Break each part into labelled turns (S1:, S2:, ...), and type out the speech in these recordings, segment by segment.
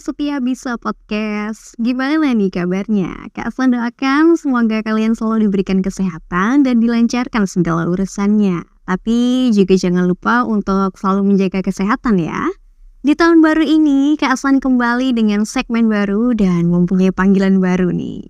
S1: setia Bisa Podcast. Gimana nih kabarnya? Kak San doakan semoga kalian selalu diberikan kesehatan dan dilancarkan segala urusannya. Tapi juga jangan lupa untuk selalu menjaga kesehatan ya. Di tahun baru ini, Kak San kembali dengan segmen baru dan mempunyai panggilan baru nih.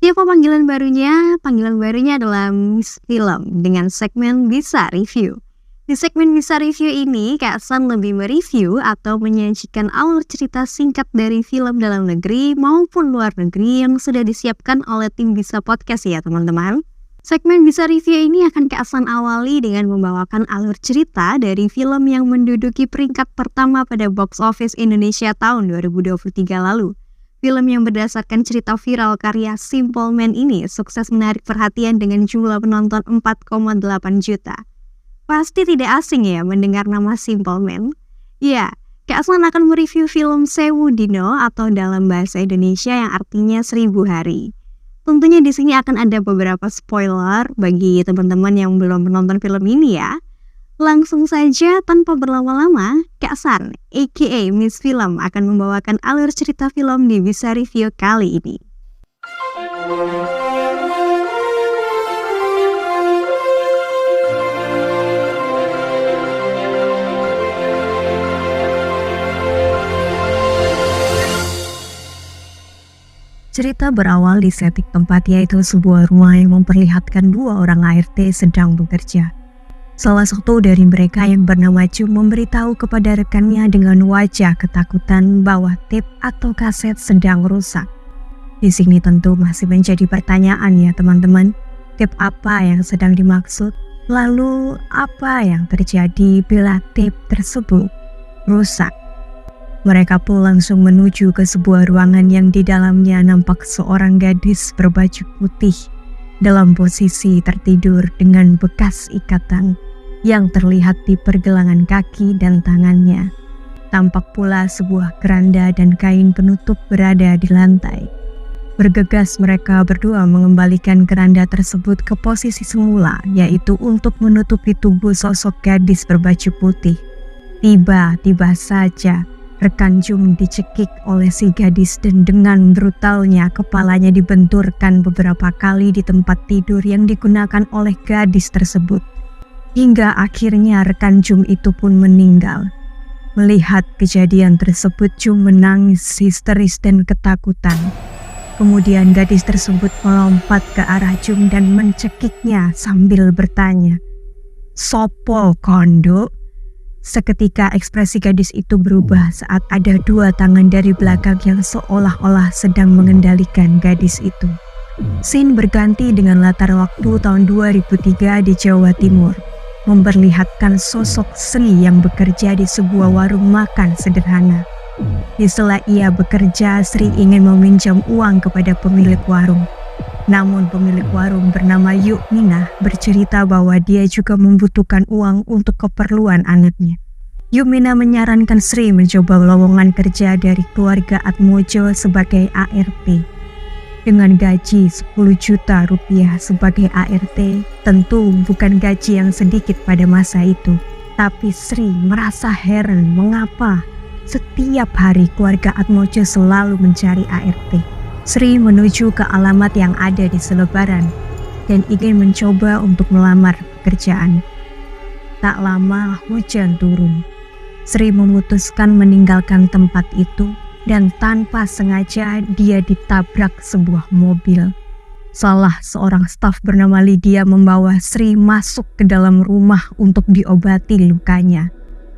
S1: Siapa panggilan barunya? Panggilan barunya adalah Miss Film dengan segmen Bisa Review. Di segmen Bisa Review ini, Kak San lebih mereview atau menyajikan alur cerita singkat dari film dalam negeri maupun luar negeri yang sudah disiapkan oleh tim Bisa Podcast ya teman-teman. Segmen Bisa Review ini akan Kak San awali dengan membawakan alur cerita dari film yang menduduki peringkat pertama pada box office Indonesia tahun 2023 lalu. Film yang berdasarkan cerita viral karya Simple Man ini sukses menarik perhatian dengan jumlah penonton 4,8 juta. Pasti tidak asing ya mendengar nama Simple Man. Ya, Kak San akan mereview film Sewu Dino atau dalam bahasa Indonesia yang artinya 1000 hari. Tentunya di sini akan ada beberapa spoiler bagi teman-teman yang belum menonton film ini ya. Langsung saja tanpa berlama-lama, Kak San, aka Miss Film akan membawakan alur cerita film di Bisa Review kali ini. Cerita berawal di setting tempat yaitu sebuah rumah yang memperlihatkan dua orang ART sedang bekerja. Salah satu dari mereka yang bernama Cum memberitahu kepada rekannya dengan wajah ketakutan bahwa tape atau kaset sedang rusak. Di sini tentu masih menjadi pertanyaan ya teman-teman, tape apa yang sedang dimaksud? Lalu apa yang terjadi bila tape tersebut rusak? Mereka pun langsung menuju ke sebuah ruangan yang di dalamnya nampak seorang gadis berbaju putih dalam posisi tertidur dengan bekas ikatan yang terlihat di pergelangan kaki dan tangannya. Tampak pula sebuah keranda dan kain penutup berada di lantai. Bergegas mereka berdua mengembalikan keranda tersebut ke posisi semula, yaitu untuk menutupi tubuh sosok gadis berbaju putih. Tiba-tiba saja rekan Cum dicekik oleh si gadis dan dengan brutalnya kepalanya dibenturkan beberapa kali di tempat tidur yang digunakan oleh gadis tersebut. Hingga akhirnya rekan Cum itu pun meninggal. Melihat kejadian tersebut, Cum menangis histeris dan ketakutan. Kemudian gadis tersebut melompat ke arah Cum dan mencekiknya sambil bertanya, "Sopo kondo?" Seketika ekspresi gadis itu berubah saat ada dua tangan dari belakang yang seolah-olah sedang mengendalikan gadis itu. Scene berganti dengan latar waktu tahun 2003 di Jawa Timur, memperlihatkan sosok Sri yang bekerja di sebuah warung makan sederhana. Di sela ia bekerja, Sri ingin meminjam uang kepada pemilik warung. Namun pemilik warung bernama Yukminah bercerita bahwa dia juga membutuhkan uang untuk keperluan anaknya. Yukminah menyarankan Sri mencoba lowongan kerja dari keluarga Atmojo sebagai ART. Dengan gaji 10 juta rupiah sebagai ART, tentu bukan gaji yang sedikit pada masa itu. Tapi Sri merasa heran mengapa setiap hari keluarga Atmojo selalu mencari ART. Sri menuju ke alamat yang ada di selebaran dan ingin mencoba untuk melamar pekerjaan. Tak lama hujan turun. Sri memutuskan meninggalkan tempat itu dan tanpa sengaja dia ditabrak sebuah mobil. Salah seorang staf bernama Lydia membawa Sri masuk ke dalam rumah untuk diobati lukanya.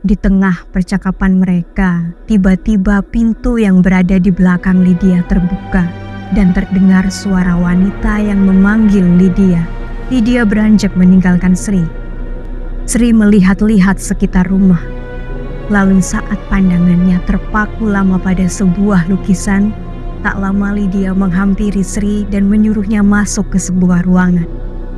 S1: Di tengah percakapan mereka, tiba-tiba pintu yang berada di belakang Lydia terbuka dan terdengar suara wanita yang memanggil Lydia. Lydia beranjak meninggalkan Sri. Sri melihat-lihat sekitar rumah. Lalu saat pandangannya terpaku lama pada sebuah lukisan, tak lama Lydia menghampiri Sri dan menyuruhnya masuk ke sebuah ruangan.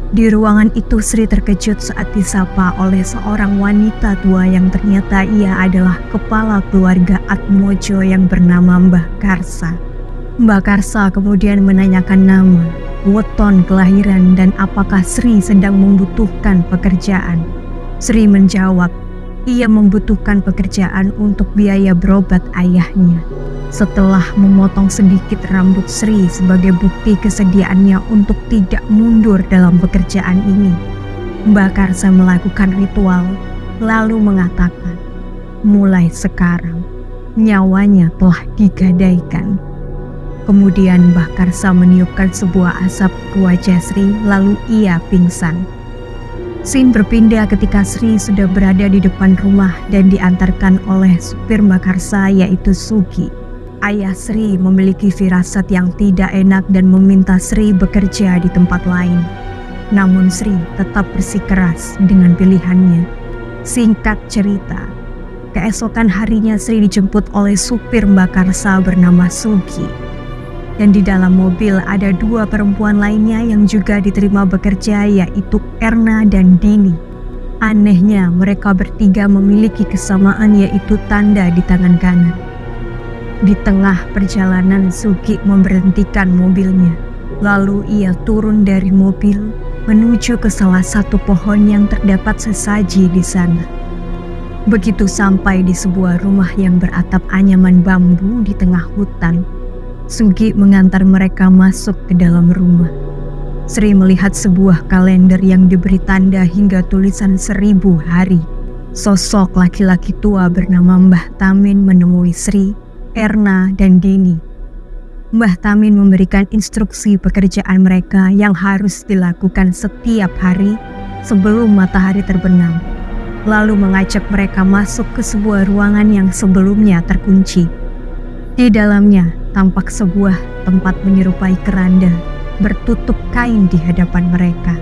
S1: Di ruangan itu Sri terkejut saat disapa oleh seorang wanita tua yang ternyata ia adalah kepala keluarga Atmojo yang bernama Mbah Karsa. Mbah Karsa kemudian menanyakan nama, weton kelahiran dan apakah Sri sedang membutuhkan pekerjaan. Sri menjawab, Ia membutuhkan pekerjaan untuk biaya berobat ayahnya. Setelah memotong sedikit rambut Sri sebagai bukti kesediaannya untuk tidak mundur dalam pekerjaan ini, Mbah Karsa melakukan ritual lalu mengatakan, mulai sekarang nyawanya telah digadaikan. Kemudian Mbah Karsa meniupkan sebuah asap ke wajah Sri lalu ia pingsan. Scene berpindah ketika Sri sudah berada di depan rumah dan diantarkan oleh supir Mbah Karsa yaitu Sugi. Ayah Sri memiliki firasat yang tidak enak dan meminta Sri bekerja di tempat lain. Namun Sri tetap bersikeras dengan pilihannya. Singkat cerita, keesokan harinya Sri dijemput oleh supir Mbah Karsa bernama Sugi. Dan di dalam mobil ada dua perempuan lainnya yang juga diterima bekerja yaitu Erna dan Dini. Anehnya mereka bertiga memiliki kesamaan yaitu tanda di tangan kanan. Di tengah perjalanan Sugi memberhentikan mobilnya. Lalu ia turun dari mobil menuju ke salah satu pohon yang terdapat sesaji di sana. Begitu sampai di sebuah rumah yang beratap anyaman bambu di tengah hutan, Sugi mengantar mereka masuk ke dalam rumah. Sri melihat sebuah kalender yang diberi tanda hingga tulisan 1000 hari. Sosok laki-laki tua bernama Mbah Tamin menemui Sri, Erna, dan Dini. Mbah Tamin memberikan instruksi pekerjaan mereka yang harus dilakukan setiap hari sebelum matahari terbenam, lalu mengajak mereka masuk ke sebuah ruangan yang sebelumnya terkunci. Di dalamnya tampak sebuah tempat menyerupai keranda bertutup kain di hadapan mereka.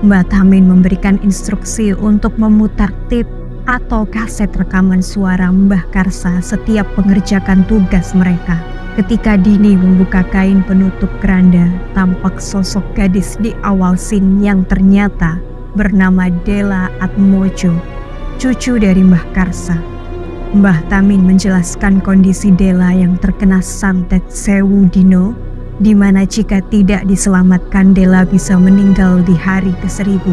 S1: Mbah Tamin memberikan instruksi untuk memutar tape atau kaset rekaman suara Mbah Karsa setiap mengerjakan tugas mereka. Ketika Dini membuka kain penutup keranda, tampak sosok gadis di awal scene yang ternyata bernama Dela Atmojo, cucu dari Mbah Karsa. Mbah Tamin menjelaskan kondisi Dela yang terkena santet sewu dino, di mana jika tidak diselamatkan Dela bisa meninggal di hari ke-1000.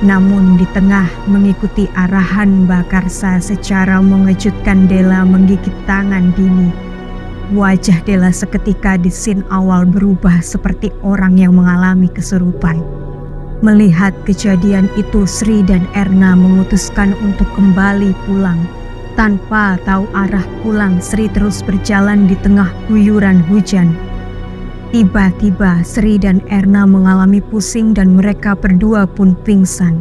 S1: Namun di tengah mengikuti arahan Mbah Karsa secara mengejutkan, Dela menggigit tangan Dini. Wajah Dela seketika di scene awal berubah seperti orang yang mengalami kesurupan. Melihat kejadian itu, Sri dan Erna memutuskan untuk kembali pulang. Tanpa tahu arah pulang, Sri terus berjalan di tengah guyuran hujan. Tiba-tiba Sri dan Erna mengalami pusing dan mereka berdua pun pingsan.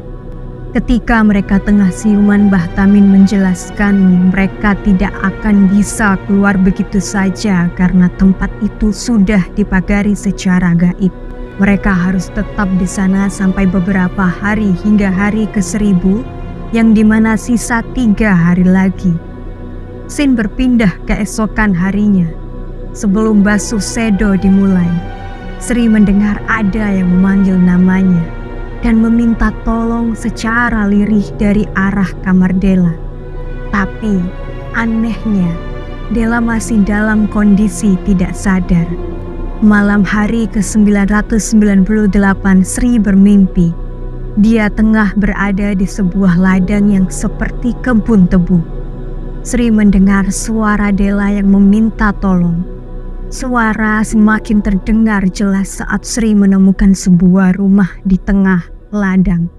S1: Ketika mereka tengah siuman, Mbah Tamin menjelaskan mereka tidak akan bisa keluar begitu saja karena tempat itu sudah dipagari secara gaib. Mereka harus tetap di sana sampai beberapa hari hingga hari ke-1000 yang dimana sisa 3 hari lagi. Scene berpindah keesokan harinya. Sebelum basuh sedo dimulai, Sri mendengar ada yang memanggil namanya dan meminta tolong secara lirih dari arah kamar Dela. Tapi anehnya, Dela masih dalam kondisi tidak sadar. Malam hari ke-998 Sri bermimpi. Dia tengah berada di sebuah ladang yang seperti kebun tebu. Sri mendengar suara Dela yang meminta tolong. Suara semakin terdengar jelas saat Sri menemukan sebuah rumah di tengah ladang.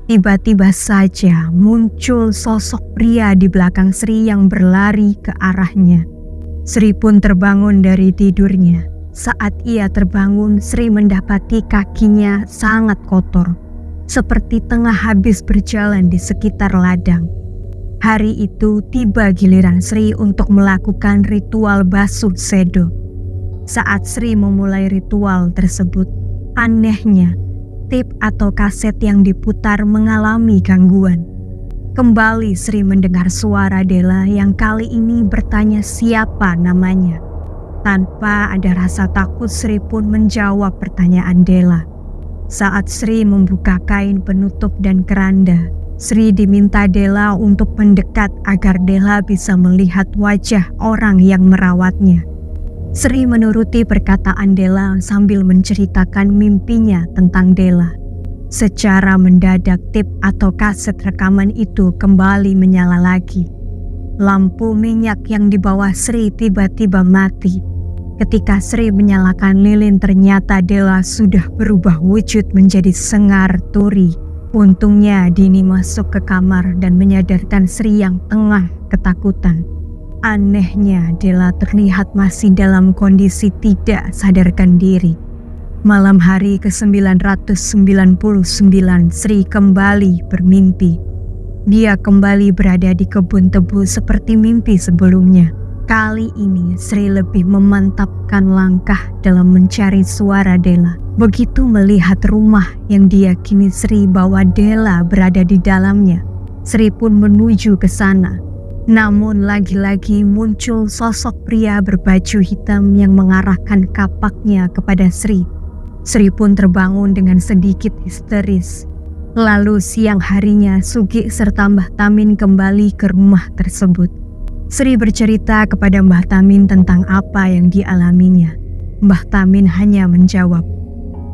S1: Tiba-tiba saja muncul sosok pria di belakang Sri yang berlari ke arahnya. Sri pun terbangun dari tidurnya. Saat ia terbangun, Sri mendapati kakinya sangat kotor, seperti tengah habis berjalan di sekitar ladang. Hari itu tiba giliran Sri untuk melakukan ritual basuh sedo. Saat Sri memulai ritual tersebut, anehnya, tape atau kaset yang diputar mengalami gangguan. Kembali Sri mendengar suara Dela yang kali ini bertanya siapa namanya. Tanpa ada rasa takut, Sri pun menjawab pertanyaan Dela. Saat Sri membuka kain penutup dan keranda, Sri diminta Dela untuk mendekat agar Dela bisa melihat wajah orang yang merawatnya. Sri menuruti perkataan Dela sambil menceritakan mimpinya tentang Dela. Secara mendadak tip atau kaset rekaman itu kembali menyala lagi. Lampu minyak yang di bawah Sri tiba-tiba mati. Ketika Sri menyalakan lilin, ternyata Della sudah berubah wujud menjadi Sengar Turi. Untungnya Dini masuk ke kamar dan menyadarkan Sri yang tengah ketakutan. Anehnya Della terlihat masih dalam kondisi tidak sadarkan diri. Malam hari ke-999 Sri kembali bermimpi. Dia kembali berada di kebun tebu seperti mimpi sebelumnya. Kali ini Sri lebih memantapkan langkah dalam mencari suara Della. Begitu melihat rumah yang diyakini Sri bahwa Della berada di dalamnya, Sri pun menuju ke sana. Namun lagi-lagi muncul sosok pria berbaju hitam yang mengarahkan kapaknya kepada Sri. Sri pun terbangun dengan sedikit histeris. Lalu siang harinya Sugi serta Mbah Tamin kembali ke rumah tersebut. Sri bercerita kepada Mbah Tamin tentang apa yang dialaminya. Mbah Tamin hanya menjawab,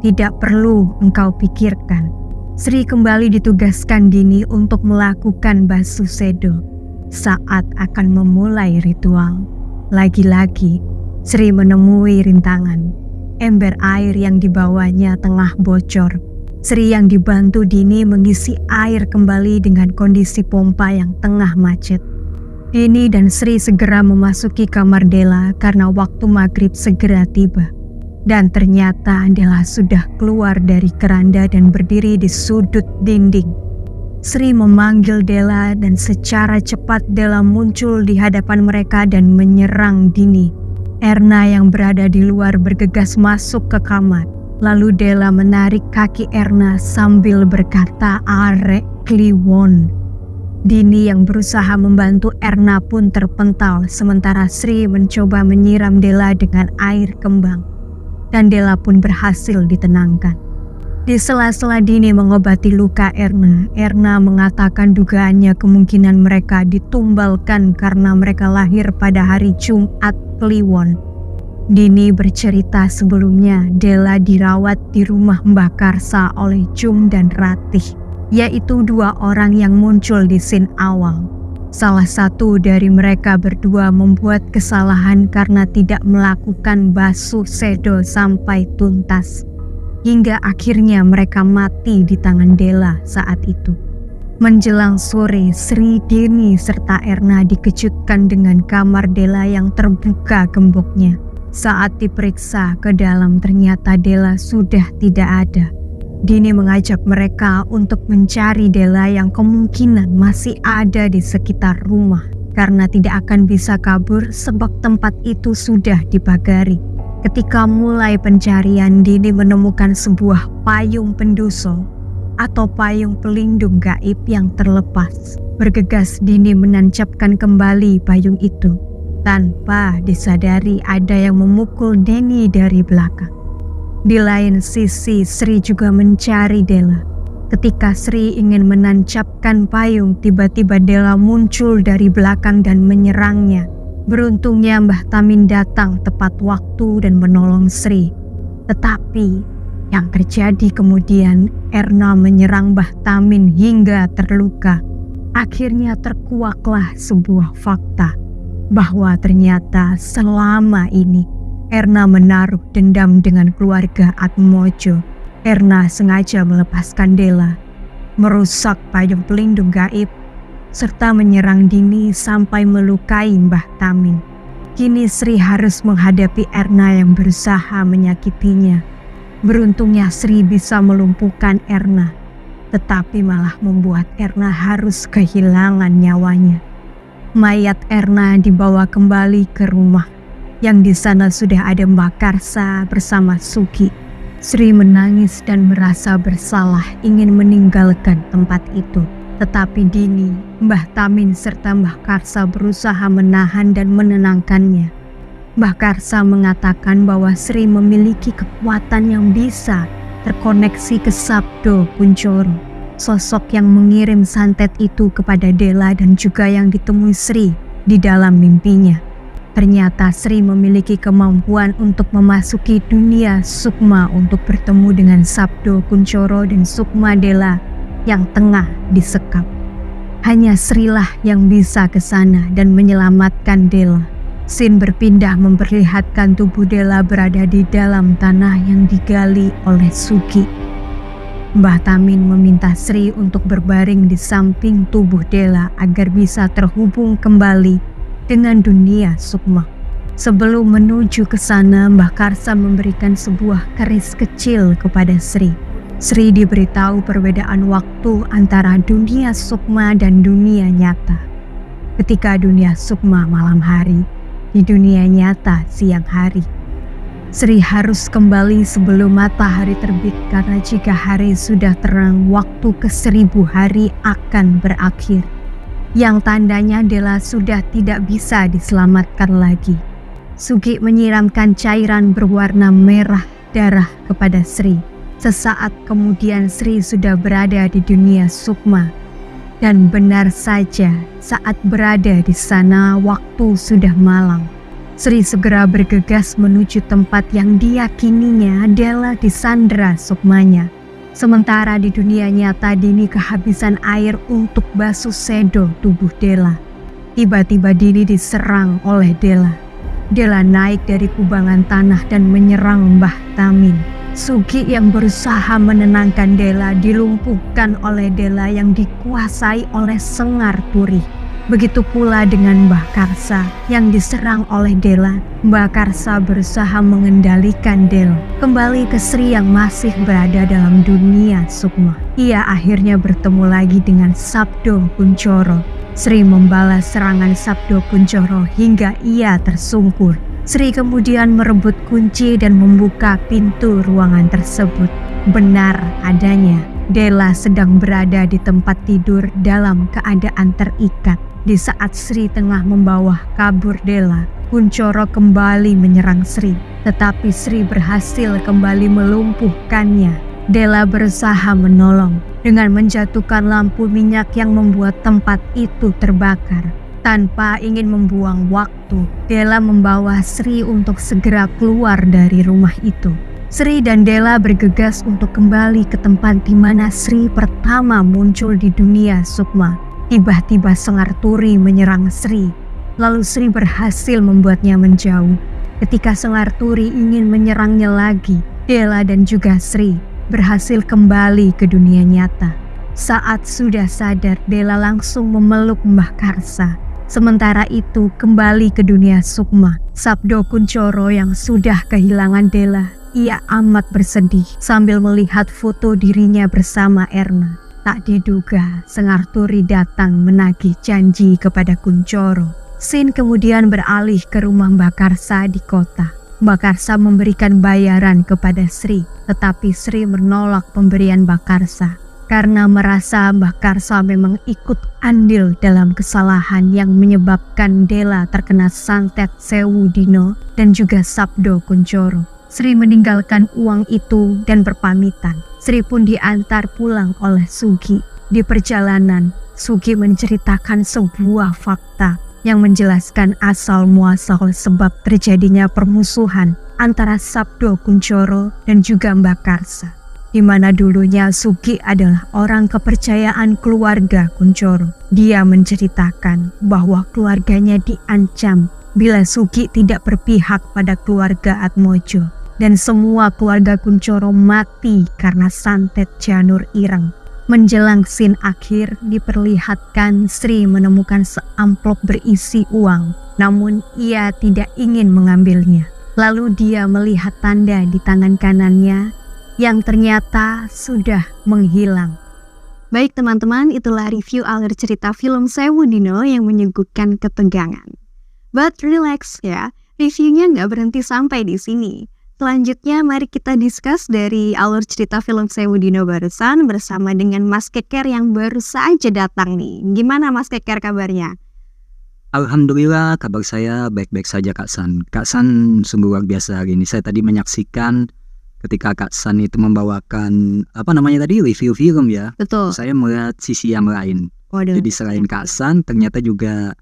S1: "Tidak perlu engkau pikirkan." Sri kembali ditugaskan Dini untuk melakukan basuh sedo saat akan memulai ritual. Lagi-lagi Sri menemui rintangan. Ember air yang dibawanya tengah bocor. Sri yang dibantu Dini mengisi air kembali dengan kondisi pompa yang tengah macet. Dini dan Sri segera memasuki kamar Della karena waktu maghrib segera tiba. Dan ternyata Della sudah keluar dari keranda dan berdiri di sudut dinding. Sri memanggil Della dan secara cepat Della muncul di hadapan mereka dan menyerang Dini. Erna yang berada di luar bergegas masuk ke kamar. Lalu Della menarik kaki Erna sambil berkata, "Arek kliwon." Dini yang berusaha membantu Erna pun terpental, sementara Sri mencoba menyiram Della dengan air kembang. Dan Della pun berhasil ditenangkan. Di sela-sela Dini mengobati luka Erna, Erna mengatakan dugaannya kemungkinan mereka ditumbalkan karena mereka lahir pada hari Jumat Kliwon. Dini bercerita sebelumnya Della dirawat di rumah Mbah Karsa oleh Jum dan Ratih, yaitu dua orang yang muncul di scene awal. Salah satu dari mereka berdua membuat kesalahan karena tidak melakukan basuh sedo sampai tuntas. Hingga akhirnya mereka mati di tangan Della saat itu. Menjelang sore, Sri, Dini, serta Erna dikejutkan dengan kamar Della yang terbuka gemboknya. Saat diperiksa ke dalam ternyata Della sudah tidak ada. Dini mengajak mereka untuk mencari Della yang kemungkinan masih ada di sekitar rumah. Karena tidak akan bisa kabur sebab tempat itu sudah dipagari. Ketika mulai pencarian, Dini menemukan sebuah payung pendoso atau payung pelindung gaib yang terlepas. Bergegas Dini menancapkan kembali payung itu. Tanpa disadari ada yang memukul Dini dari belakang. Di lain sisi, Sri juga mencari Della. Ketika Sri ingin menancapkan payung, tiba-tiba Della muncul dari belakang dan menyerangnya. Beruntungnya Mbah Tamin datang tepat waktu dan menolong Sri. Tetapi yang terjadi kemudian, Erna menyerang Mbah Tamin hingga terluka. Akhirnya terkuaklah sebuah fakta bahwa ternyata selama ini Erna menaruh dendam dengan keluarga Atmojo. Erna sengaja melepaskan Della, merusak payung pelindung gaib, serta menyerang Dini sampai melukai Mbah Tamin. Kini Sri harus menghadapi Erna yang berusaha menyakitinya. Beruntungnya Sri bisa melumpuhkan Erna, tetapi malah membuat Erna harus kehilangan nyawanya. Mayat Erna dibawa kembali ke rumah, yang di sana sudah ada Mbah Karsa bersama Sugi. Sri menangis dan merasa bersalah ingin meninggalkan tempat itu. Tetapi Dini, Mbah Tamin serta Mbah Karsa berusaha menahan dan menenangkannya. Mbah Karsa mengatakan bahwa Sri memiliki kekuatan yang bisa terkoneksi ke Sabdo Kuncoro, sosok yang mengirim santet itu kepada Della dan juga yang ditemui Sri di dalam mimpinya. Ternyata Sri memiliki kemampuan untuk memasuki dunia sukma untuk bertemu dengan Sabdo Kuncoro dan Sukma Dela yang tengah disekap. Hanya Sri lah yang bisa ke sana dan menyelamatkan Dela. Scene berpindah memperlihatkan tubuh Dela berada di dalam tanah yang digali oleh Sugi. Mbah Tamin meminta Sri untuk berbaring di samping tubuh Dela agar bisa terhubung kembali dengan dunia sukma. Sebelum menuju ke sana, Mbah Karsa memberikan sebuah keris kecil kepada Sri. Sri diberitahu perbedaan waktu antara dunia sukma dan dunia nyata. Ketika dunia sukma malam hari, di dunia nyata siang hari. Sri harus kembali sebelum matahari terbit karena jika hari sudah terang, waktu ke-1000 hari akan berakhir. Yang tandanya Dela sudah tidak bisa diselamatkan lagi. Sugi menyiramkan cairan berwarna merah darah kepada Sri. Sesaat kemudian Sri sudah berada di dunia sukma. Dan benar saja, saat berada di sana waktu sudah malam. Sri segera bergegas menuju tempat yang diyakininya Dela disandra sukmanya. Sementara di dunia nyata Dini kehabisan air untuk basuh sedo tubuh Dela. Tiba-tiba Dini diserang oleh Dela. Dela naik dari kubangan tanah dan menyerang Mbah Tamin. Sugi yang berusaha menenangkan Dela dilumpuhkan oleh Dela yang dikuasai oleh Sengar Turi. Begitu pula dengan Mbah Karsa yang diserang oleh Dela. Mbah Karsa berusaha mengendalikan Dela kembali ke Sri yang masih berada dalam dunia sukma. Ia akhirnya bertemu lagi dengan Sabdo Kuncoro. Sri membalas serangan Sabdo Kuncoro hingga ia tersungkur. Sri kemudian merebut kunci dan membuka pintu ruangan tersebut. Benar adanya, Dela sedang berada di tempat tidur dalam keadaan terikat. Di saat Sri tengah membawa kabur Dela, Kuncoro kembali menyerang Sri, tetapi Sri berhasil kembali melumpuhkannya. Dela berusaha menolong dengan menjatuhkan lampu minyak yang membuat tempat itu terbakar. Tanpa ingin membuang waktu, Dela membawa Sri untuk segera keluar dari rumah itu. Sri dan Dela bergegas untuk kembali ke tempat di mana Sri pertama muncul di dunia sukma. Tiba-tiba Sengar Turi menyerang Sri, lalu Sri berhasil membuatnya menjauh. Ketika Sengar Turi ingin menyerangnya lagi, Dela dan juga Sri berhasil kembali ke dunia nyata. Saat sudah sadar, Dela langsung memeluk Mbah Karsa. Sementara itu kembali ke dunia sukma, Sabdo Kuncoro yang sudah kehilangan Dela, ia amat bersedih sambil melihat foto dirinya bersama Erna. Tak diduga, Sengar Turi datang menagih janji kepada Kuncoro. Scene kemudian beralih ke rumah Mbah Karsa di kota. Mbah Karsa memberikan bayaran kepada Sri, tetapi Sri menolak pemberian Mbah Karsa karena merasa Mbah Karsa memang ikut andil dalam kesalahan yang menyebabkan Dela terkena santet Sewu Dino dan juga Sabdo Kuncoro. Sri meninggalkan uang itu dan berpamitan. Sri pun diantar pulang oleh Sugi. Di perjalanan, Sugi menceritakan sebuah fakta yang menjelaskan asal muasal sebab terjadinya permusuhan antara Sabdo Kuncoro dan juga Mbah Karsa. Di mana dulunya Sugi adalah orang kepercayaan keluarga Kuncoro. Dia menceritakan bahwa keluarganya diancam bila Sugi tidak berpihak pada keluarga Atmojo. Dan semua keluarga Kuncoro mati karena santet Janur Ireng. Menjelang scene akhir diperlihatkan Sri menemukan seamplop berisi uang, namun ia tidak ingin mengambilnya. Lalu dia melihat tanda di tangan kanannya yang ternyata sudah menghilang. Baik teman-teman, itulah review alur cerita film Sewu Dino yang menyuguhkan ketegangan. But relax ya, reviewnya nggak berhenti sampai di sini. Selanjutnya mari kita discuss dari alur cerita film Sewu Dino barusan bersama dengan Mas Keker yang baru saja datang nih. Gimana Mas Keker kabarnya?
S2: Alhamdulillah kabar saya baik-baik saja Kak San. Kak San sungguh luar biasa hari ini. Saya tadi menyaksikan ketika Kak San itu membawakan review film ya.
S1: Betul.
S2: Saya melihat sisi yang lain.
S1: Waduh.
S2: Jadi selain Kak San ternyata juga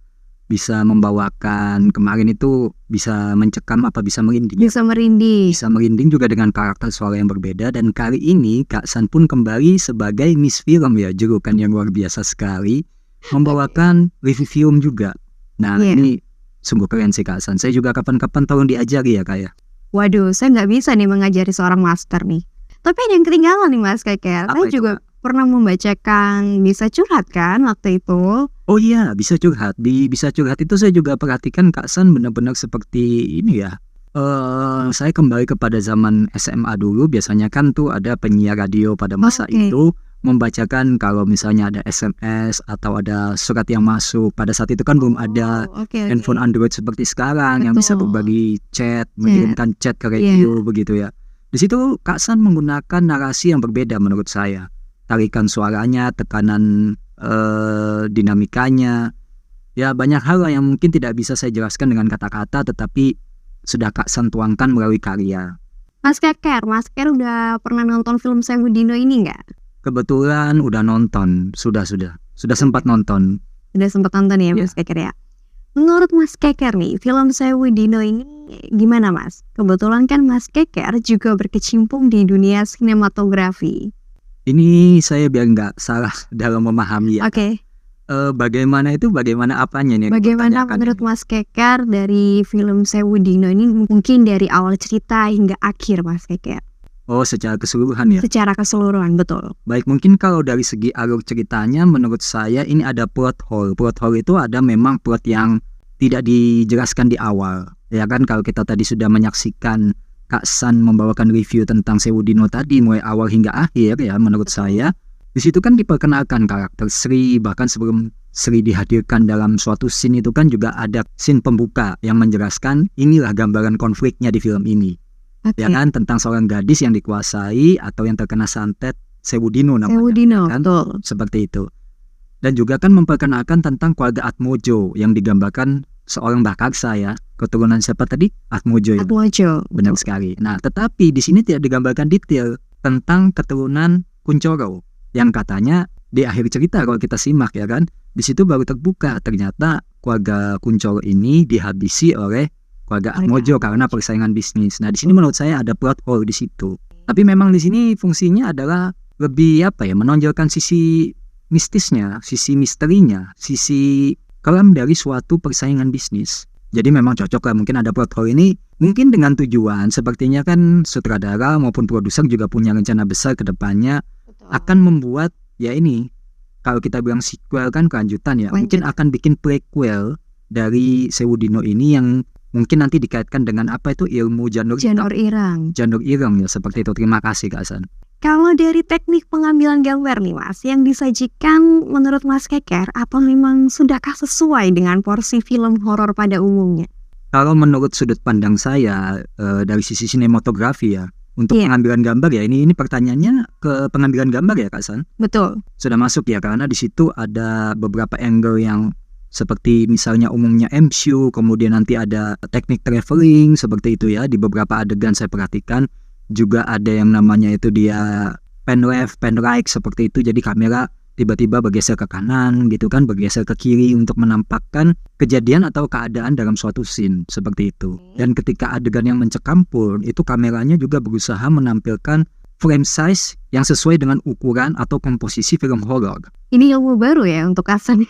S2: bisa membawakan kemarin itu bisa mencekam apa bisa merinding.
S1: Bisa merinding.
S2: Bisa merinding juga dengan karakter suara yang berbeda. Dan kali ini Kak San pun kembali sebagai Miss Film ya, julukan yang luar biasa sekali, membawakan review film juga. Nah ini sungguh keren sih Kak San. Saya juga kapan-kapan tolong diajari ya Kak ya.
S1: Waduh, saya nggak bisa nih mengajari seorang master nih. Tapi ada yang ketinggalan nih Mas Keker. Saya juga pernah membacakan Bisa Curhat kan waktu itu.
S2: Oh iya, Bisa Curhat. Di Bisa Curhat itu saya juga perhatikan Kak San benar-benar seperti ini ya. Saya kembali kepada zaman SMA dulu. Biasanya kan tuh ada penyiar radio pada masa itu membacakan kalau misalnya ada SMS atau ada surat yang masuk. Pada saat itu kan belum ada handphone Android seperti sekarang yang bisa berbagi chat, mengirimkan chat ke radio begitu ya. Di situ Kak San menggunakan narasi yang berbeda menurut saya. Tarikan suaranya, tekanan dinamikanya. Ya banyak hal yang mungkin tidak bisa saya jelaskan dengan kata-kata, tetapi sudah Kak San tuangkan melalui karya.
S1: Mas Keker udah pernah nonton film Sewu Dino ini nggak?
S2: Kebetulan udah nonton, sudah sempat nonton.
S1: Sudah sempat nonton ya Mas Keker ya. Menurut Mas Keker nih, film Sewu Dino ini gimana Mas? Kebetulan kan Mas Keker juga berkecimpung di dunia sinematografi.
S2: Ini saya biar nggak salah dalam memahami ya. Bagaimana apanya nih?
S1: Bagaimana menurut Mas Keker dari film Sewu Dino ini, mungkin dari awal cerita hingga akhir Mas Keker?
S2: Oh, secara keseluruhan ya?
S1: Secara keseluruhan, betul.
S2: Baik, mungkin kalau dari segi alur ceritanya menurut saya ini ada plot hole. Plot hole itu ada memang plot yang tidak dijelaskan di awal. Ya kan, kalau kita tadi sudah menyaksikan Kak San membawakan review tentang Sewu Dino tadi mulai awal hingga akhir ya, menurut saya di situ kan diperkenalkan karakter Sri, bahkan sebelum Sri dihadirkan dalam suatu scene itu kan juga ada scene pembuka yang menjelaskan inilah gambaran konfliknya di film ini. Ya kan, tentang seorang gadis yang dikuasai atau yang terkena santet Sewu Dino namanya.
S1: Sewu Dino,
S2: kan?
S1: betul.
S2: Seperti itu. Dan juga kan memperkenalkan tentang keluarga Atmojo yang digambarkan seorang Bakarsa ya. Keturunan siapa tadi? Atmojo ya.
S1: Atmojo.
S2: Benar sekali. Nah, tetapi di sini tidak digambarkan detail tentang keturunan Kuncoro yang katanya di akhir cerita kalau kita simak ya kan, di situ baru terbuka ternyata keluarga Kuncoro ini dihabisi oleh keluarga Atmojo karena persaingan bisnis. Nah, di sini menurut saya ada plot hole di situ. Tapi memang di sini fungsinya adalah lebih menonjolkan sisi mistisnya, sisi misterinya, sisi kelam dari suatu persaingan bisnis. Jadi memang cocok lah mungkin ada plot hole ini, mungkin dengan tujuan sepertinya kan sutradara maupun produser juga punya rencana besar ke depannya akan membuat ya ini, kalau kita bilang sequel kan kelanjutan ya, mungkin akan bikin prequel dari Sewu Dino ini yang mungkin nanti dikaitkan dengan apa itu ilmu janur irang ya, seperti itu. Terima kasih Kak San.
S1: Kalau dari teknik pengambilan gambar nih Mas, yang disajikan menurut Mas Keker, apa memang sudahkah sesuai dengan porsi film horor pada umumnya?
S2: Kalau menurut sudut pandang saya dari sisi sinematografi ya, untuk pengambilan gambar ya, ini pertanyaannya ke pengambilan gambar ya Kak San?
S1: Betul.
S2: Sudah masuk ya, karena di situ ada beberapa angle yang seperti misalnya umumnya MCU, kemudian nanti ada teknik traveling seperti itu ya. Di beberapa adegan saya perhatikan juga ada yang namanya itu dia pan left, pan right seperti itu. Jadi kamera tiba-tiba bergeser ke kanan gitu kan, bergeser ke kiri untuk menampakkan kejadian atau keadaan dalam suatu scene seperti itu. Dan ketika adegan yang mencekam pun itu kameranya juga berusaha menampilkan frame size yang sesuai dengan ukuran atau komposisi film horor.
S1: Ini ilmu baru ya untuk Hasan.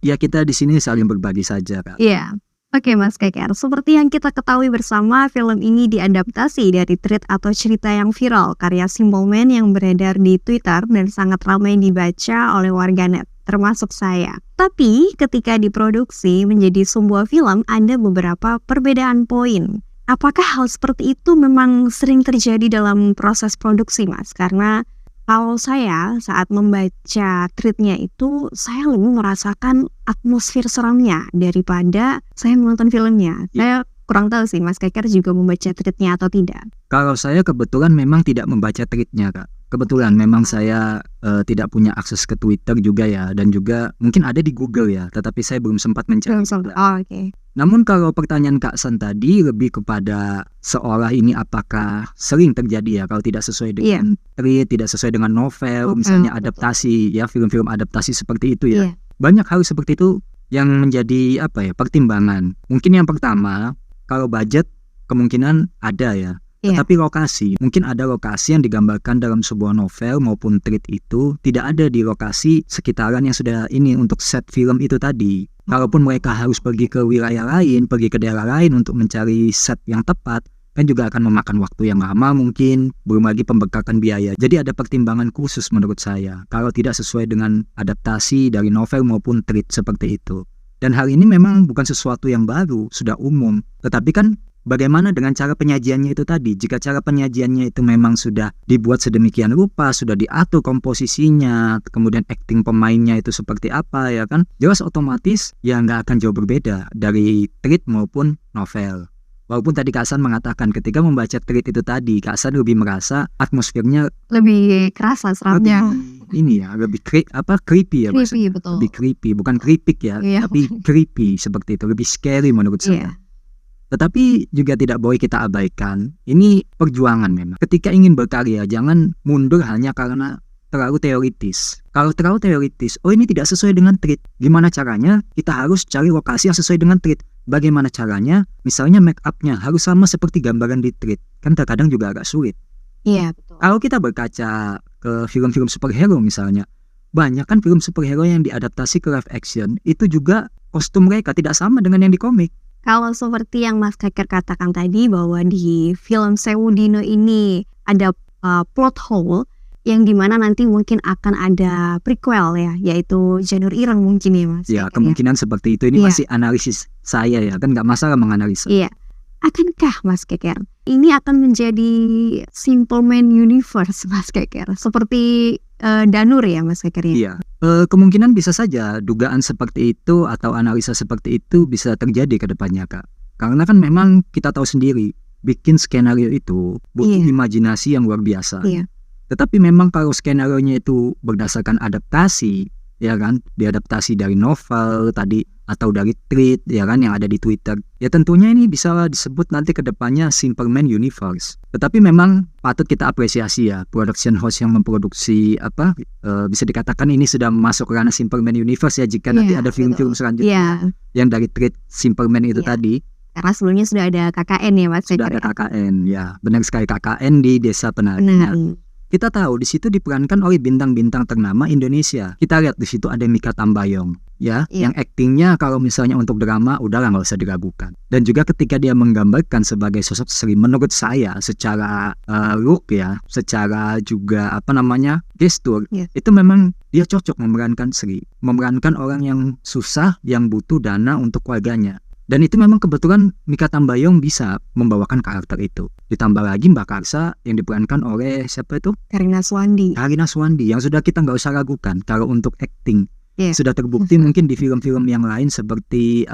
S2: Ya kita di sini saling berbagi saja Kak.
S1: Iya. Oke Mas Keker, seperti yang kita ketahui bersama, film ini diadaptasi dari thread atau cerita yang viral karya Simple Man yang beredar di Twitter dan sangat ramai dibaca oleh warganet, termasuk saya. Tapi ketika diproduksi menjadi sebuah film ada beberapa perbedaan poin. Apakah hal seperti itu memang sering terjadi dalam proses produksi Mas? Karena kalau saya saat membaca threadnya itu, saya lebih merasakan atmosfer seramnya daripada saya menonton filmnya. Saya kurang tahu sih Mas Keker juga membaca threadnya atau tidak.
S2: Kalau saya kebetulan memang tidak membaca threadnya Kak. Kebetulan memang saya tidak punya akses ke Twitter juga ya, dan juga mungkin ada di Google ya, tetapi saya belum sempat mencari.
S1: Oke.
S2: Namun kalau pertanyaan Kak San tadi lebih kepada seolah ini apakah sering terjadi ya kalau tidak sesuai dengan thread, tidak sesuai dengan novel, misalnya adaptasi ya, film-film adaptasi seperti itu ya. Banyak hal seperti itu yang menjadi pertimbangan. Mungkin yang pertama, kalau budget kemungkinan ada ya.
S1: Iya.
S2: Tapi lokasi, mungkin ada lokasi yang digambarkan dalam sebuah novel maupun treat itu tidak ada di lokasi sekitaran yang sudah ini untuk set film itu tadi. Kalaupun mereka harus pergi ke wilayah lain, pergi ke daerah lain untuk mencari set yang tepat, kan juga akan memakan waktu yang lama mungkin, belum lagi pembengkakan biaya. Jadi ada pertimbangan khusus menurut saya, kalau tidak sesuai dengan adaptasi dari novel maupun treat seperti itu. Dan hal ini memang bukan sesuatu yang baru, sudah umum. Tetapi kan bagaimana dengan cara penyajiannya itu tadi? Jika cara penyajiannya itu memang sudah dibuat sedemikian rupa, sudah diatur komposisinya, kemudian acting pemainnya itu seperti apa ya kan? Jelas otomatis ya nggak akan jauh berbeda dari treat maupun novel. Walaupun tadi Kak Hasan mengatakan ketika membaca treat itu tadi, Kak Hasan lebih merasa atmosfernya
S1: Lebih kerasa seramnya.
S2: lebih creepy ya,
S1: Creepy, betul.
S2: lebih creepy, bukan keripik ya,
S1: Iya.
S2: tapi creepy seperti itu, lebih scary menurut saya.
S1: Iya.
S2: Tetapi juga tidak boleh kita abaikan, ini perjuangan memang. Ketika ingin berkarya, jangan mundur hanya karena terlalu teoritis. Kalau terlalu teoritis, ini tidak sesuai dengan treat. Gimana caranya? Kita harus cari lokasi yang sesuai dengan treat. Bagaimana caranya? Misalnya make up-nya harus sama seperti gambaran di treat. Kan terkadang juga agak sulit.
S1: Iya, betul.
S2: Kalau kita berkaca ke film-film superhero misalnya, banyak kan film superhero yang diadaptasi ke live action, itu juga kostum mereka tidak sama dengan yang di komik.
S1: Kalau seperti yang Mas Keker katakan tadi bahwa di film Sewu Dino ini ada plot hole yang dimana nanti mungkin akan ada prequel ya, yaitu Janur Ireng mungkin ya Mas.
S2: Ya,
S1: Keker,
S2: kemungkinan seperti itu. Ini
S1: Iya.
S2: masih analisis saya ya, kan nggak masalah menganalisa.
S1: Iya. Akankah Mas Keker ini akan menjadi Simple Man Universe Mas Keker? Seperti Danur ya Mas Keker ya?
S2: Iya, kemungkinan bisa saja dugaan seperti itu atau analisa seperti itu bisa terjadi ke depannya Kak. Karena kan memang kita tahu sendiri, bikin skenario itu butuh
S1: Iya.
S2: imajinasi yang luar biasa.
S1: Iya.
S2: Tetapi memang kalau skenarionya itu berdasarkan adaptasi, ya kan, diadaptasi dari novel tadi atau dari tweet ya kan yang ada di Twitter, ya tentunya ini bisa disebut nanti ke depannya Simple Man Universe. Tetapi memang patut kita apresiasi ya, production house yang memproduksi bisa dikatakan ini sudah masuk ke ranah Simple Man Universe ya, jika nanti
S1: Iya,
S2: ada film-film
S1: betul.
S2: selanjutnya
S1: Iya,
S2: yang dari tweet Simple Man itu
S1: Iya.
S2: tadi.
S1: karena sebelumnya sudah ada KKN ya Mas
S2: Sudah
S1: Keker.
S2: ada KKN ya, benar sekali, KKN di Desa Penari.
S1: Benar.
S2: Nah, kita tahu di situ diperankan oleh bintang-bintang ternama Indonesia. Kita lihat di situ ada Mikha Tambayong, ya,
S1: Iya.
S2: yang aktingnya kalau misalnya untuk drama udahlah nggak usah diragukan. Dan juga ketika dia menggambarkan sebagai sosok Sri, menurut saya secara look ya, secara juga gestur,
S1: Iya.
S2: itu memang dia cocok memerankan Sri, memerankan orang yang susah, yang butuh dana untuk keluarganya. Dan itu memang kebetulan Mikha Tambayong bisa membawakan karakter itu. Ditambah lagi Mbak Karsa yang diperankan oleh siapa itu?
S1: Karina Swandi.
S2: Karina Swandi, yang sudah kita nggak usah ragukan kalau untuk acting.
S1: Iya.
S2: Sudah terbukti mungkin di film-film yang lain seperti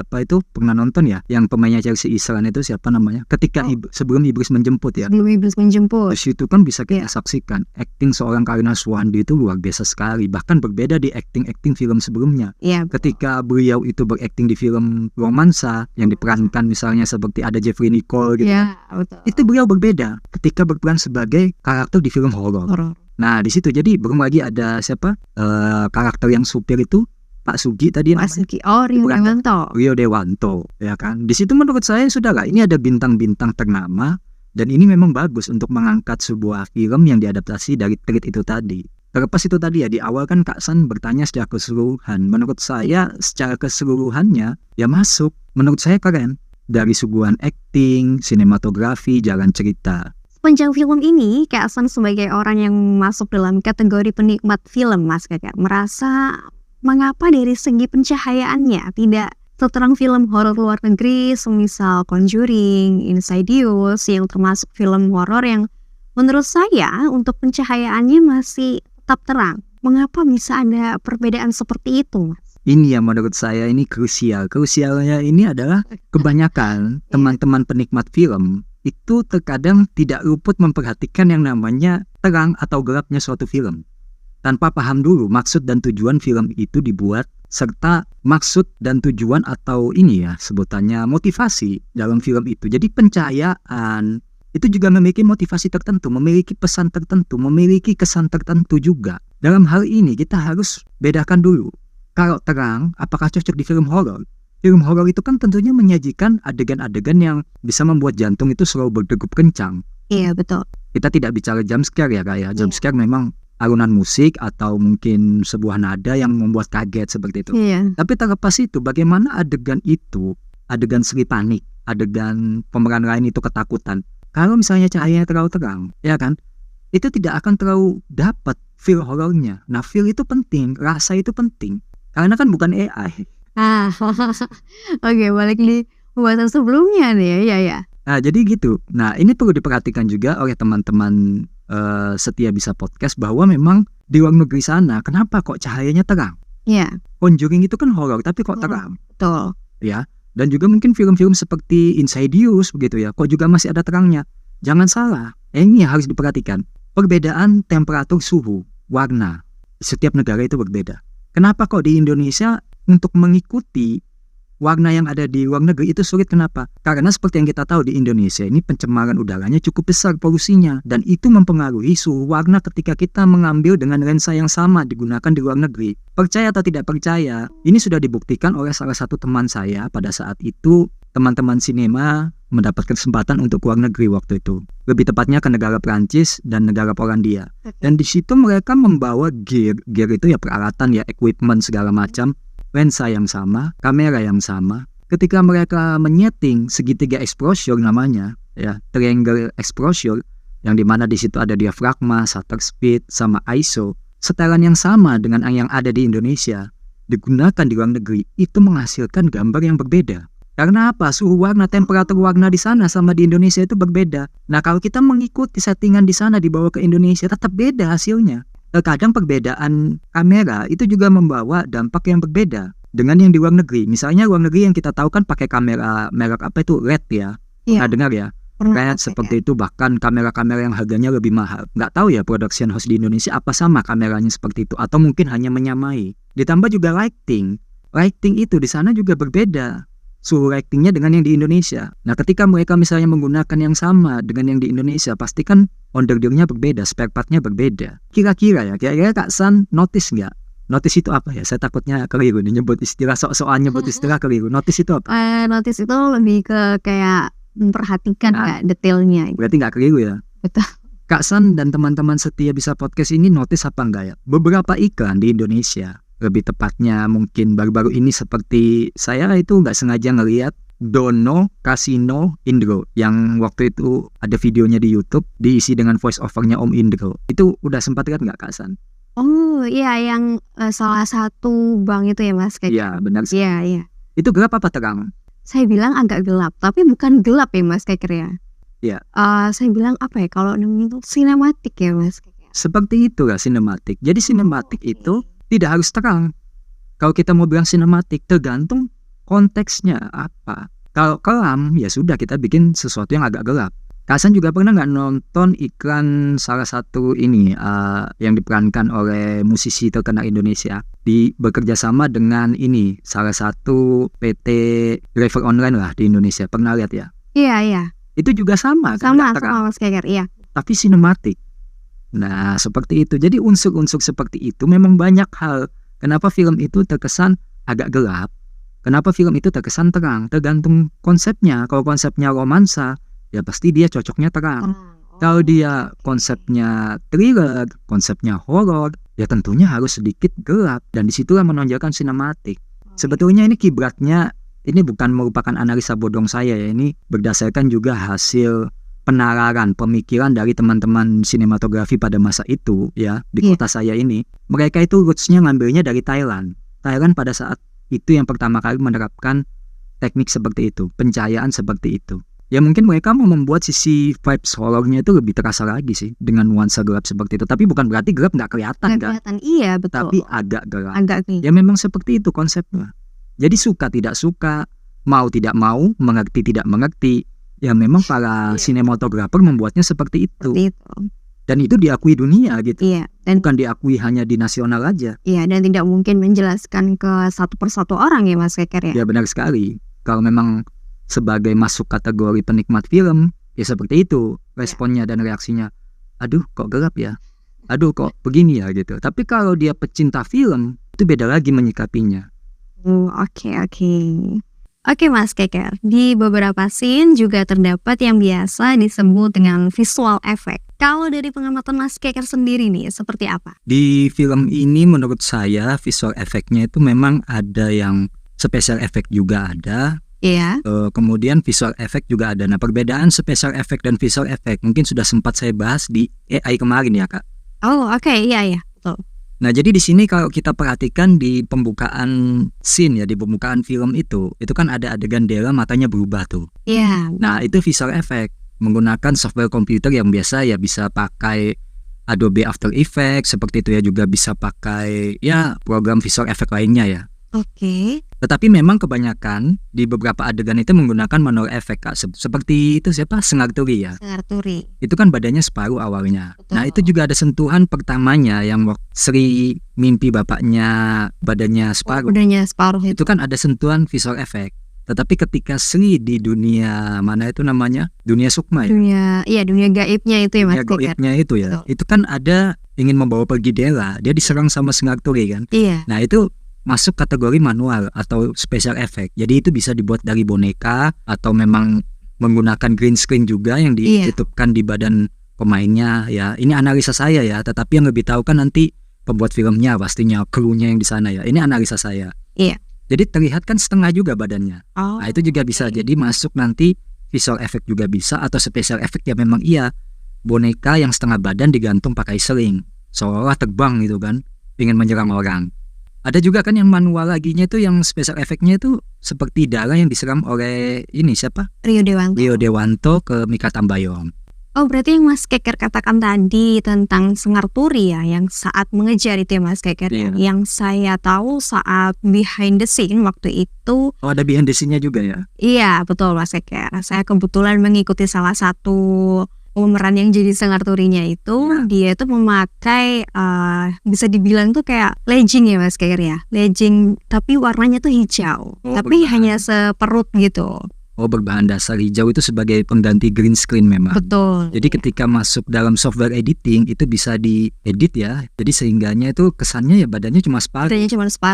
S2: pernah nonton ya, yang pemainnya Chelsea Islan itu siapa namanya? Ketika sebelum Iblis menjemput ya.
S1: Sebelum Iblis menjemput.
S2: Di situ kan bisa kita
S1: Iya.
S2: saksikan acting seorang Karina Swandi itu luar biasa sekali, bahkan berbeda di acting film sebelumnya.
S1: Iya.
S2: Ketika beliau itu berakting di film romansa yang diperankan misalnya seperti ada Jeffrey Nicole gitu,
S1: Iya, betul.
S2: itu beliau berbeda ketika berperan sebagai karakter di film horor.
S1: Horor.
S2: Nah di situ jadi belum lagi ada karakter yang supir itu Pak Sugi tadi
S1: Pak
S2: namanya,
S1: Sugi. Oh, Rio
S2: Bukan.
S1: Dewanto.
S2: Rio Dewanto ya kan. Di situ menurut saya sudah lah, ini ada bintang-bintang ternama dan ini memang bagus untuk mengangkat sebuah film yang diadaptasi dari treat itu tadi. Terlepas itu tadi ya, di awal kan Kak San bertanya secara keseluruhan. Menurut saya secara keseluruhannya ya masuk. Menurut saya keren. Dari suguhan acting, sinematografi, jalan cerita.
S1: Sepanjang film ini, Kak Hasan sebagai orang yang masuk dalam kategori penikmat film, Mas Keker, merasa mengapa dari segi pencahayaannya tidak seterang film horor luar negeri, semisal Conjuring, Insidious, yang termasuk film horor yang menurut saya untuk pencahayaannya masih tetap terang. Mengapa bisa ada perbedaan seperti itu, Mas?
S2: Ini yang menurut saya ini krusial. Krusialnya ini adalah kebanyakan teman-teman penikmat film itu terkadang tidak luput memperhatikan yang namanya terang atau gelapnya suatu film. Tanpa paham dulu maksud dan tujuan film itu dibuat, serta maksud dan tujuan atau sebutannya motivasi dalam film itu. Jadi pencahayaan itu juga memiliki motivasi tertentu, memiliki pesan tertentu, memiliki kesan tertentu juga. Dalam hal ini kita harus bedakan dulu Kalau terang, apakah cocok di film horor? Film horor itu kan tentunya menyajikan adegan-adegan yang bisa membuat jantung itu selalu berdegup kencang.
S1: Iya, betul.
S2: Kita tidak bicara jump scare ya Kak ya. Jump
S1: Iya.
S2: scare memang alunan musik atau mungkin sebuah nada yang membuat kaget seperti itu.
S1: Iya.
S2: Tapi terlepas itu, bagaimana adegan itu, adegan Sri panik, adegan pemeran lain itu ketakutan. Kalau misalnya cahayanya terlalu terang, ya kan, itu tidak akan terlalu dapat feel horornya. Nah, feel itu penting, rasa itu penting. Karena kan bukan AI.
S1: Oke, balik di pembahasan sebelumnya nih ya, ya.
S2: Nah, jadi gitu. Nah, ini perlu diperhatikan juga oleh teman-teman Setia Bisa Podcast bahwa memang di luar negeri sana, kenapa kok cahayanya terang?
S1: Iya,
S2: Conjuring itu kan horor, tapi kok terang,
S1: betul.
S2: ya. Dan juga mungkin film-film seperti Insidious begitu ya, kok juga masih ada terangnya. Jangan salah, ini yang harus diperhatikan. Perbedaan temperatur suhu, warna, setiap negara itu berbeda. Kenapa kok di Indonesia untuk mengikuti warna yang ada di luar negeri itu sulit? Kenapa? Karena seperti yang kita tahu di Indonesia ini pencemaran udaranya cukup besar polusinya, dan itu mempengaruhi suhu warna ketika kita mengambil dengan lensa yang sama digunakan di luar negeri. Percaya atau tidak percaya, ini sudah dibuktikan oleh salah satu teman saya pada saat itu. Teman-teman sinema mendapat kesempatan untuk ke luar negeri waktu itu, lebih tepatnya ke negara Prancis dan negara Polandia. Dan di situ mereka membawa gear itu ya peralatan ya, equipment segala macam, lensa yang sama, kamera yang sama. Ketika mereka menyeting segitiga exposure namanya, ya, triangle exposure, yang dimana di situ ada diafragma, shutter speed, sama ISO, setelan yang sama dengan yang ada di Indonesia, digunakan di luar negeri, itu menghasilkan gambar yang berbeda. Karena apa? Suhu warna, temperatur warna di sana sama di Indonesia itu berbeda. Nah, kalau kita mengikuti settingan di sana dibawa ke Indonesia, tetap beda hasilnya. Terkadang perbedaan kamera itu juga membawa dampak yang berbeda dengan yang di luar negeri. Misalnya luar negeri yang kita tahu kan pakai kamera merek apa itu, RED ya.
S1: Iya.
S2: Pernah dengar ya? RED seperti itu, bahkan kamera-kamera yang harganya lebih mahal. Nggak tahu ya production house di Indonesia apa sama kameranya seperti itu, atau mungkin hanya menyamai. Ditambah juga lighting. Lighting itu di sana juga berbeda suhu lightingnya dengan yang di Indonesia. Nah, ketika mereka misalnya menggunakan yang sama dengan yang di Indonesia, pasti kan on-the-gear-nya berbeda, spare part-nya berbeda. Kira-kira Kak San notice nggak? Notice itu apa ya? Saya takutnya keliru nih nyebut istilah, sok-sokan nyebut istilah keliru. Notice itu apa?
S1: Notice itu lebih ke kayak memperhatikan kayak detailnya.
S2: Berarti nggak keliru ya?
S1: Betul.
S2: Kak San dan teman-teman Setia Bisa Podcast ini notice apa enggak ya? Beberapa iklan di Indonesia, lebih tepatnya mungkin baru-baru ini, seperti saya itu nggak sengaja ngelihat Dono Kasino Indro yang waktu itu ada videonya di YouTube diisi dengan voice overnya Om Indro. Itu udah sempat lihat nggak Kak San?
S1: Oh iya, yang salah satu bank itu ya Mas?
S2: Iya benar sih.
S1: Iya, iya.
S2: Itu gelap apa terang?
S1: Saya bilang agak gelap, tapi bukan gelap ya Mas kayaknya.
S2: Iya.
S1: Saya bilang apa ya, kalau namanya itu sinematik ya Mas?
S2: Seperti itu lah sinematik. Jadi sinematik itu tidak harus terang. Kalau kita mau bilang sinematik, tergantung konteksnya apa. Kalau kelam, ya sudah kita bikin sesuatu yang agak gelap. Kasan juga pernah nggak nonton iklan salah satu ini yang diperankan oleh musisi terkenal Indonesia, bekerja sama dengan ini salah satu PT driver online lah di Indonesia. Pernah lihat ya?
S1: Iya, iya.
S2: Itu juga sama kan?
S1: Sama Mas Keker, iya.
S2: Tapi sinematik. Nah, seperti itu. Jadi unsur-unsur seperti itu memang banyak hal. Kenapa film itu terkesan agak gelap? Kenapa film itu terkesan terang? Tergantung konsepnya. Kalau konsepnya romansa, ya pasti dia cocoknya terang. Kalau dia konsepnya thriller, konsepnya horor, ya tentunya harus sedikit gelap. Dan disitulah menonjolkan sinematik. Sebetulnya ini kibratnya, ini bukan merupakan analisa bodong saya ya. Ini berdasarkan juga hasil penararan pemikiran dari teman-teman sinematografi pada masa itu ya, di kota saya ini. Mereka itu rootsnya ngambilnya dari Thailand. Thailand pada saat itu yang pertama kali menerapkan teknik seperti itu, pencahayaan seperti itu. Ya mungkin mereka mau membuat sisi vibes horornya itu lebih terasa lagi sih dengan nuansa gelap seperti itu. Tapi bukan berarti gelap nggak kelihatan kan?
S1: Iya betul.
S2: Tapi agak gelap.
S1: Agak nih.
S2: Ya memang seperti itu konsepnya. Jadi suka tidak suka, mau tidak mau, mengerti tidak mengerti. Ya memang para sinematografer membuatnya seperti itu. Dan itu diakui dunia gitu.
S1: Iya. Dan
S2: bukan diakui hanya di nasional aja.
S1: Iya, dan tidak mungkin menjelaskan ke satu persatu orang ya Mas Keker ya.
S2: Ya benar sekali. Kalau memang sebagai masuk kategori penikmat film, ya seperti itu responnya dan reaksinya. Aduh kok gelap ya. aduh kok begini ya gitu. Tapi kalau dia pecinta film, itu beda lagi menyikapinya.
S1: Oke. Oke Mas Keker, di beberapa scene juga terdapat yang biasa disebut dengan visual effect. Kalau dari pengamatan Mas Keker sendiri nih, seperti apa?
S2: Di film ini menurut saya visual effect-nya itu memang ada yang special effect juga ada.
S1: Iya.
S2: Kemudian visual effect juga ada. Nah, perbedaan special effect dan visual effect mungkin sudah sempat saya bahas di AI kemarin ya Kak.
S1: Oh oke, iya, betul.
S2: Nah, jadi di sini kalau kita perhatikan di pembukaan scene ya, di pembukaan film itu kan ada adegan Della matanya berubah tuh.
S1: Iya.
S2: Nah, itu visual effect menggunakan software komputer yang biasa ya, bisa pakai Adobe After Effects seperti itu ya, juga bisa pakai ya program visual effect lainnya ya.
S1: Oke.
S2: Tetapi memang kebanyakan di beberapa adegan itu menggunakan manual effect Kak. Seperti itu siapa? Sengarturi ya.
S1: Sengarturi.
S2: Itu kan badannya separuh awalnya.
S1: Betul.
S2: Nah, itu juga ada sentuhan pertamanya yang Sri mimpi bapaknya badannya separuh.
S1: Badannya separuh
S2: Itu kan ada sentuhan visual effect. Tetapi ketika Sri di dunia mana itu namanya? Dunia Sukma ya.
S1: Dunia gaibnya itu ya Mas Keker.
S2: Gaibnya itu ya.
S1: Betul.
S2: Itu kan ada ingin membawa pergi Della, dia diserang sama Sengarturi kan.
S1: Iya.
S2: Nah, itu masuk kategori manual atau special effect. Jadi itu bisa dibuat dari boneka atau memang menggunakan green screen juga yang ditutupkan di badan pemainnya ya. Ini analisa saya ya, tetapi yang lebih tahu kan nanti pembuat filmnya, pastinya krunya yang di sana ya. Ini analisa saya.
S1: Iya.
S2: Jadi terlihat kan setengah juga badannya.
S1: Oh.
S2: Nah, itu juga bisa. Jadi masuk nanti visual effect juga bisa, atau special effect ya memang iya. Boneka yang setengah badan digantung pakai seling, seolah terbang gitu kan, ingin menyerang orang. Ada juga kan yang manual laginya itu, yang special effect-nya itu seperti Dara yang diserang oleh ini siapa?
S1: Rio Dewanto
S2: ke Mikha Tambayong.
S1: Oh, berarti yang Mas Keker katakan tadi tentang Sengarturi ya, yang saat mengejar itu ya Mas Keker.
S2: Iya.
S1: Yang saya tahu saat behind the scene waktu itu.
S2: Oh, ada behind the scene-nya juga ya?
S1: Iya, betul Mas Keker. Saya kebetulan mengikuti salah satu pemeran yang jadi Sengarturinya itu, dia itu memakai bisa dibilang tuh kayak legging ya Mas Keker ya. Legging tapi warnanya tuh hijau. Tapi hanya seperut gitu.
S2: Oh, berbahan dasar hijau itu sebagai pengganti green screen memang.
S1: Betul.
S2: Jadi ketika masuk dalam software editing itu bisa diedit ya. Jadi sehingganya itu kesannya ya badannya cuma separuh.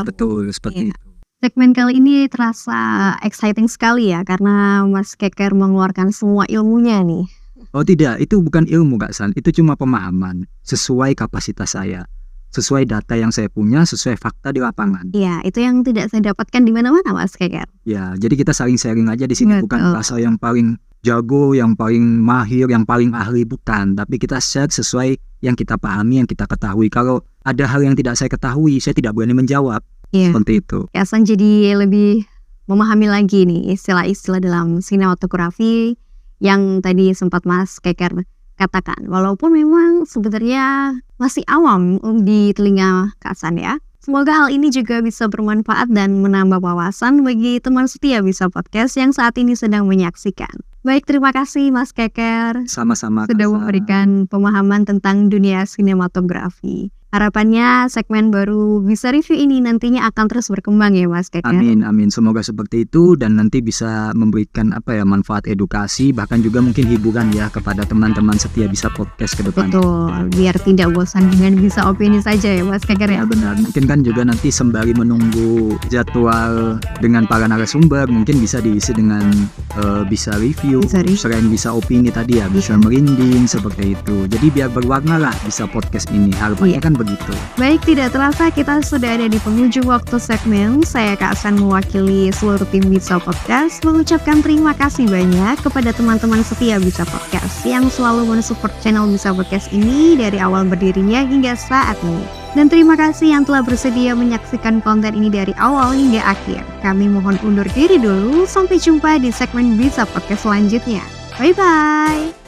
S2: Betul, seperti itu.
S1: Segmen kali ini terasa exciting sekali ya, karena Mas Keker mengeluarkan semua ilmunya nih.
S2: Oh tidak, itu bukan ilmu Kak San, itu cuma pemahaman sesuai kapasitas saya, sesuai data yang saya punya, sesuai fakta di lapangan.
S1: Iya, itu yang tidak saya dapatkan di mana-mana Mas Keker.
S2: Ya, jadi kita saling sharing aja di sini.
S1: Betul.
S2: Bukan rasa yang paling jago, yang paling mahir, yang paling ahli, bukan. Tapi kita share sesuai yang kita pahami, yang kita ketahui. Kalau ada hal yang tidak saya ketahui, saya tidak berani menjawab.
S1: Iya.
S2: Seperti itu.
S1: Ya, San jadi lebih memahami lagi nih istilah-istilah dalam sinematografi yang tadi sempat Mas Keker katakan. Walaupun memang sebenarnya masih awam di telinga Kak San ya. Semoga hal ini juga bisa bermanfaat dan menambah wawasan bagi teman setia Bisa Podcast yang saat ini sedang menyaksikan. Baik, terima kasih Mas Keker.
S2: Sama-sama
S1: Sudah
S2: Kak San.
S1: memberikan pemahaman tentang dunia sinematografi. Harapannya segmen baru Bisa Review ini nantinya akan terus berkembang ya Mas Keker.
S2: Amin. Semoga seperti itu dan nanti bisa memberikan manfaat edukasi, bahkan juga mungkin hiburan ya kepada teman-teman setia Bisa Podcast ke depan.
S1: Betul, biar tidak bosan dengan Bisa Opini saja ya Mas Keker ya.
S2: Ya benar, mungkin kan juga nanti sembari menunggu jadwal dengan para narasumber, mungkin bisa diisi dengan Bisa Review, selain Bisa Opini tadi ya, Bisa Merinding seperti itu. Jadi biar berwarna lah Bisa Podcast ini, harapannya kan begitu.
S1: Baik, tidak terasa kita sudah ada di penghujung waktu segmen. Saya Kak San mewakili seluruh tim Bisa Podcast mengucapkan terima kasih banyak kepada teman-teman setia Bisa Podcast yang selalu mensupport channel Bisa Podcast ini dari awal berdirinya hingga saat ini. Dan terima kasih yang telah bersedia menyaksikan konten ini dari awal hingga akhir. Kami mohon undur diri dulu, sampai jumpa di segmen Bisa Podcast selanjutnya. Bye-bye!